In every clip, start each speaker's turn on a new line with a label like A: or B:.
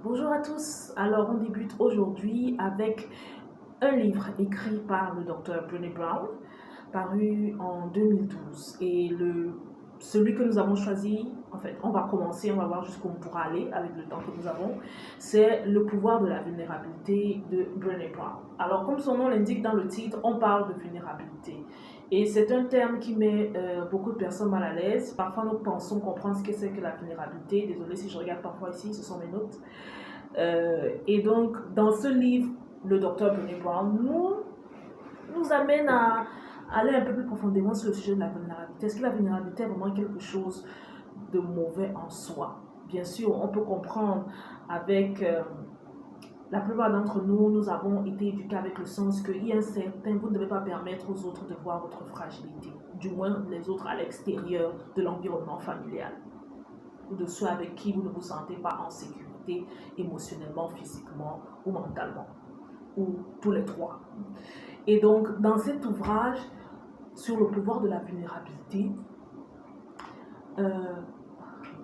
A: Bonjour à tous. Alors, on débute aujourd'hui avec un livre écrit par le docteur Brené Brown, paru en 2012. Et celui que nous avons choisi, en fait, on va commencer, on va voir jusqu'où on pourra aller avec le temps que nous avons, c'est Le pouvoir de la vulnérabilité de Brené Brown. Alors, comme son nom l'indique dans le titre, on parle de vulnérabilité. Et c'est un terme qui met beaucoup de personnes mal à l'aise. Parfois, nous pensons comprendre ce que c'est que la vulnérabilité. Désolée si je regarde parfois ici, ce sont mes notes. Et donc, dans ce livre, le docteur Brené Brown nous amène à aller un peu plus profondément sur le sujet de la vulnérabilité. Est-ce que la vulnérabilité est vraiment quelque chose de mauvais en soi? Bien sûr, on peut comprendre avec... la plupart d'entre nous, nous avons été éduqués avec le sens qu'il y a un certain, vous ne devez pas permettre aux autres de voir votre fragilité, du moins les autres à l'extérieur de l'environnement familial, ou de ceux avec qui vous ne vous sentez pas en sécurité émotionnellement, physiquement ou mentalement, ou tous les trois. Et donc, dans cet ouvrage sur le pouvoir de la vulnérabilité,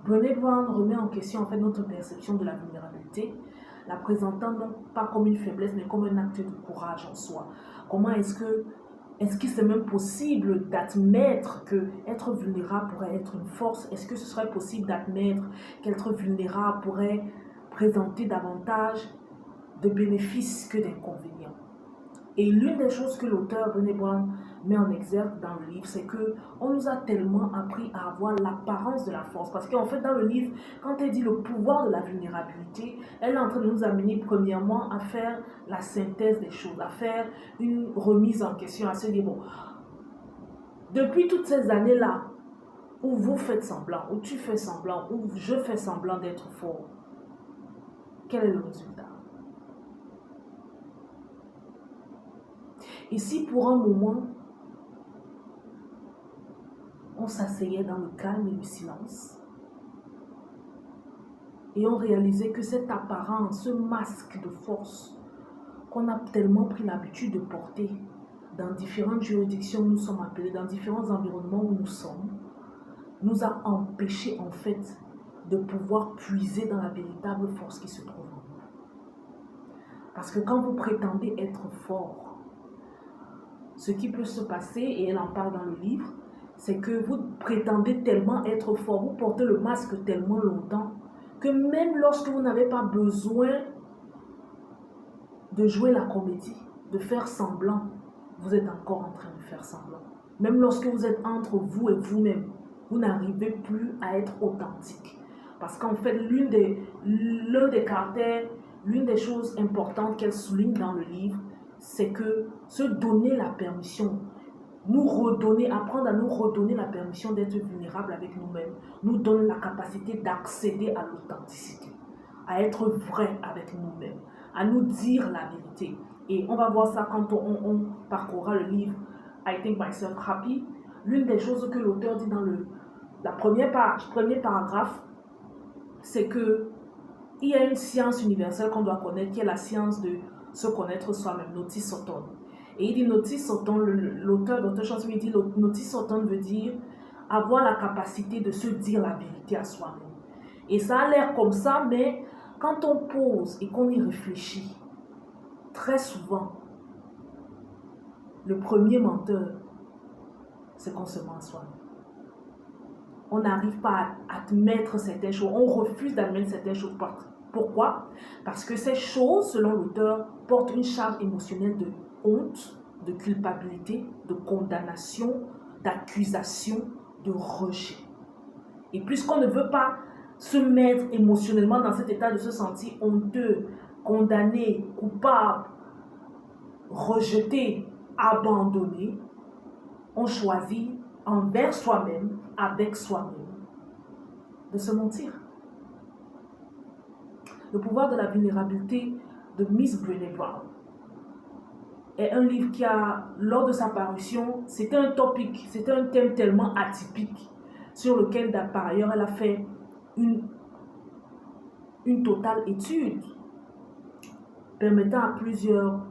A: Brené Brown remet en question en fait notre perception de la vulnérabilité, la présentant non pas comme une faiblesse, mais comme un acte de courage en soi. Comment est-ce que c'est même possible d'admettre que être vulnérable pourrait être une force? Est-ce que ce serait possible d'admettre qu'être vulnérable pourrait présenter davantage de bénéfices que d'inconvénients? Et l'une des choses que l'auteur Brené Brown met en exergue dans le livre, c'est qu'on nous a tellement appris à avoir l'apparence de la force. Parce qu'en fait, dans le livre, quand elle dit le pouvoir de la vulnérabilité, elle est en train de nous amener premièrement à faire la synthèse des choses, à faire une remise en question, à se dire, bon, depuis toutes ces années-là, où vous faites semblant, où tu fais semblant, où je fais semblant d'être fort, quel est le résultat? Et si pour un moment, on s'asseyait dans le calme et le silence, et on réalisait que cette apparence, ce masque de force qu'on a tellement pris l'habitude de porter dans différentes juridictions où nous sommes appelés, dans différents environnements où nous sommes, nous a empêchés en fait de pouvoir puiser dans la véritable force qui se trouve en nous. Parce que quand vous prétendez être fort, ce qui peut se passer, et elle en parle dans le livre, c'est que vous prétendez tellement être fort, vous portez le masque tellement longtemps, que même lorsque vous n'avez pas besoin de jouer la comédie, de faire semblant, vous êtes encore en train de faire semblant. Même lorsque vous êtes entre vous et vous-même, vous n'arrivez plus à être authentique. Parce qu'en fait, l'un des caractères, l'une des choses importantes qu'elle souligne dans le livre, c'est que se donner la permission, apprendre à nous redonner la permission d'être vulnérable avec nous-mêmes, nous donne la capacité d'accéder à l'authenticité, à être vrai avec nous-mêmes, à nous dire la vérité. Et on va voir ça quand on parcourra le livre I Think Myself Happy. L'une des choses que l'auteur dit dans la première page, premier paragraphe, c'est que il y a une science universelle qu'on doit connaître, qui est la science de se connaître soi-même, Notice Soton. Et il dit Notice Soton, l'auteur Dr. Chanson, il dit Notice Soton veut dire avoir la capacité de se dire la vérité à soi-même. Et ça a l'air comme ça, mais quand on pose et qu'on y réfléchit, très souvent, le premier menteur, c'est qu'on se ment à soi-même. On n'arrive pas à admettre certaines choses, on refuse d'admettre certaines choses. Pourquoi? Parce que ces choses, selon l'auteur, portent une charge émotionnelle de honte, de culpabilité, de condamnation, d'accusation, de rejet. Et puisqu'on ne veut pas se mettre émotionnellement dans cet état de se sentir honteux, condamné, coupable, rejeté, abandonné, on choisit envers soi-même, avec soi-même, de se mentir. Le pouvoir de la vulnérabilité de Miss Brené Brown est un livre qui a, lors de sa parution, c'était un topic, c'était un thème tellement atypique sur lequel, par ailleurs, elle a fait une totale étude permettant à plusieurs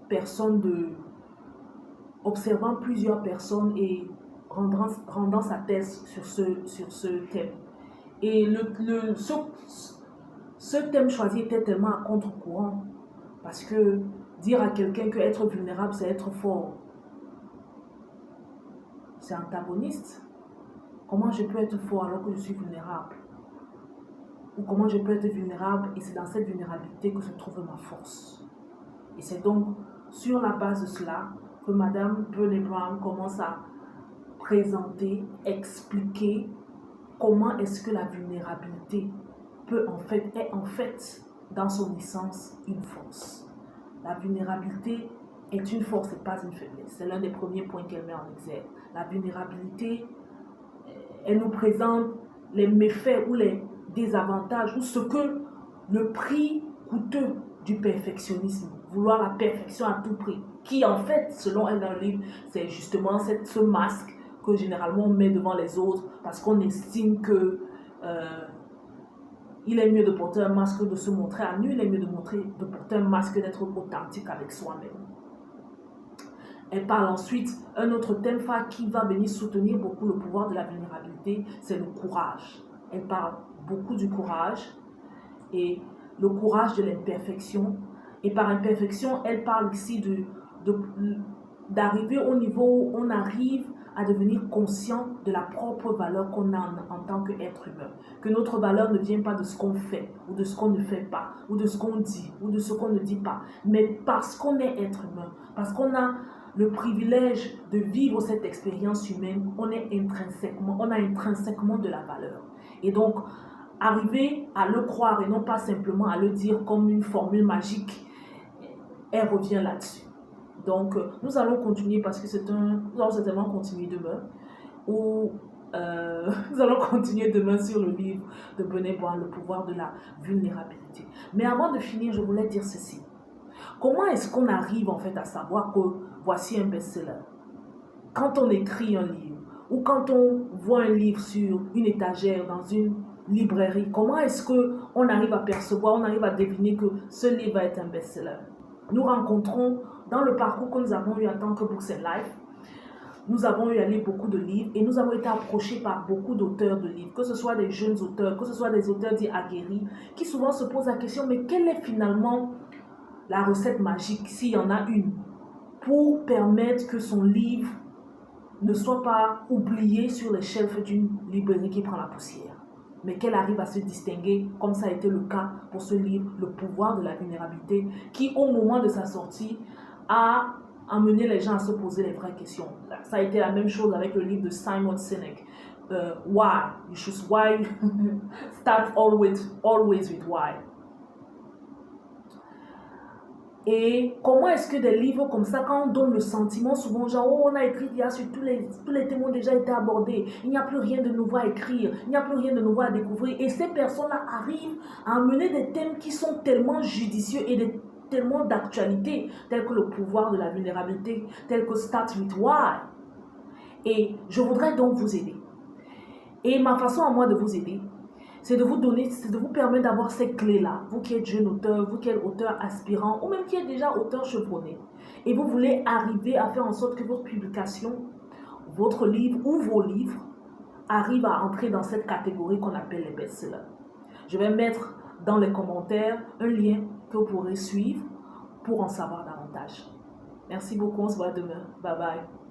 A: personnes observant plusieurs personnes et rendant sa thèse sur ce thème. Et ce thème choisi était tellement à contre-courant. Parce que dire à quelqu'un que être vulnérable, c'est être fort, c'est antagoniste. Comment je peux être fort alors que je suis vulnérable? Ou comment je peux être vulnérable et c'est dans cette vulnérabilité que se trouve ma force? Et c'est donc sur la base de cela que Madame Brené Brown commence à présenter, expliquer comment est-ce que la vulnérabilité est en fait dans son essence une force. La vulnérabilité est une force et pas une faiblesse. C'est l'un des premiers points qu'elle met en exergue. La vulnérabilité, elle nous présente les méfaits ou les désavantages ou ce que le prix coûteux du perfectionnisme, vouloir la perfection à tout prix, qui en fait, selon elle dans le livre, c'est justement ce masque que généralement on met devant les autres parce qu'on estime que il est mieux de porter un masque que de se montrer à nu, il est mieux de porter un masque que d'être authentique avec soi-même. Elle parle ensuite, un autre thème phare qui va venir soutenir beaucoup le pouvoir de la vulnérabilité, c'est le courage. Elle parle beaucoup du courage et le courage de l'imperfection. Et par imperfection, elle parle ici d'arriver au niveau où on arrive à devenir conscient de la propre valeur qu'on a en tant qu'être humain. Que notre valeur ne vient pas de ce qu'on fait, ou de ce qu'on ne fait pas, ou de ce qu'on dit, ou de ce qu'on ne dit pas, mais parce qu'on est être humain, parce qu'on a le privilège de vivre cette expérience humaine, on a intrinsèquement de la valeur. Et donc, arriver à le croire et non pas simplement à le dire comme une formule magique, elle revient là-dessus. Donc, nous allons continuer parce que nous allons certainement continuer demain. Nous allons continuer demain sur le livre de Brené Brown, Le pouvoir de la vulnérabilité. Mais avant de finir, je voulais dire ceci. Comment est-ce qu'on arrive en fait à savoir que voici un best-seller? Quand on écrit un livre ou quand on voit un livre sur une étagère dans une librairie, comment est-ce qu'on arrive à percevoir, on arrive à deviner que ce livre va être un best-seller? Nous rencontrons dans le parcours que nous avons eu en tant que Books and Life, nous avons eu à lire beaucoup de livres et nous avons été approchés par beaucoup d'auteurs de livres, que ce soit des jeunes auteurs, que ce soit des auteurs dits aguerris, qui souvent se posent la question, mais quelle est finalement la recette magique, s'il y en a une, pour permettre que son livre ne soit pas oublié sur les shelves d'une librairie qui prend la poussière, mais qu'elle arrive à se distinguer, comme ça a été le cas pour ce livre, Le pouvoir de la vulnérabilité, qui au moment de sa sortie a amené les gens à se poser les vraies questions. Ça a été la même chose avec le livre de Simon Sinek, Why? Start always with why. Et comment est-ce que des livres comme ça, quand on donne le sentiment, souvent genre, oh, on a écrit, il y a sur tous les thèmes ont déjà été abordés, il n'y a plus rien de nouveau à écrire, il n'y a plus rien de nouveau à découvrir. Et ces personnes-là arrivent à amener des thèmes qui sont tellement judicieux et tellement d'actualité, tels que le pouvoir de la vulnérabilité, tels que Start with Why. Et je voudrais donc vous aider. Et ma façon à moi de vous aider, c'est de vous permettre d'avoir ces clés-là, vous qui êtes jeune auteur, vous qui êtes auteur aspirant, ou même qui êtes déjà auteur chevronné, et vous voulez arriver à faire en sorte que votre publication, votre livre ou vos livres arrivent à entrer dans cette catégorie qu'on appelle les best-sellers. Je vais mettre dans les commentaires un lien que vous pourrez suivre pour en savoir davantage. Merci beaucoup, on se voit demain. Bye bye.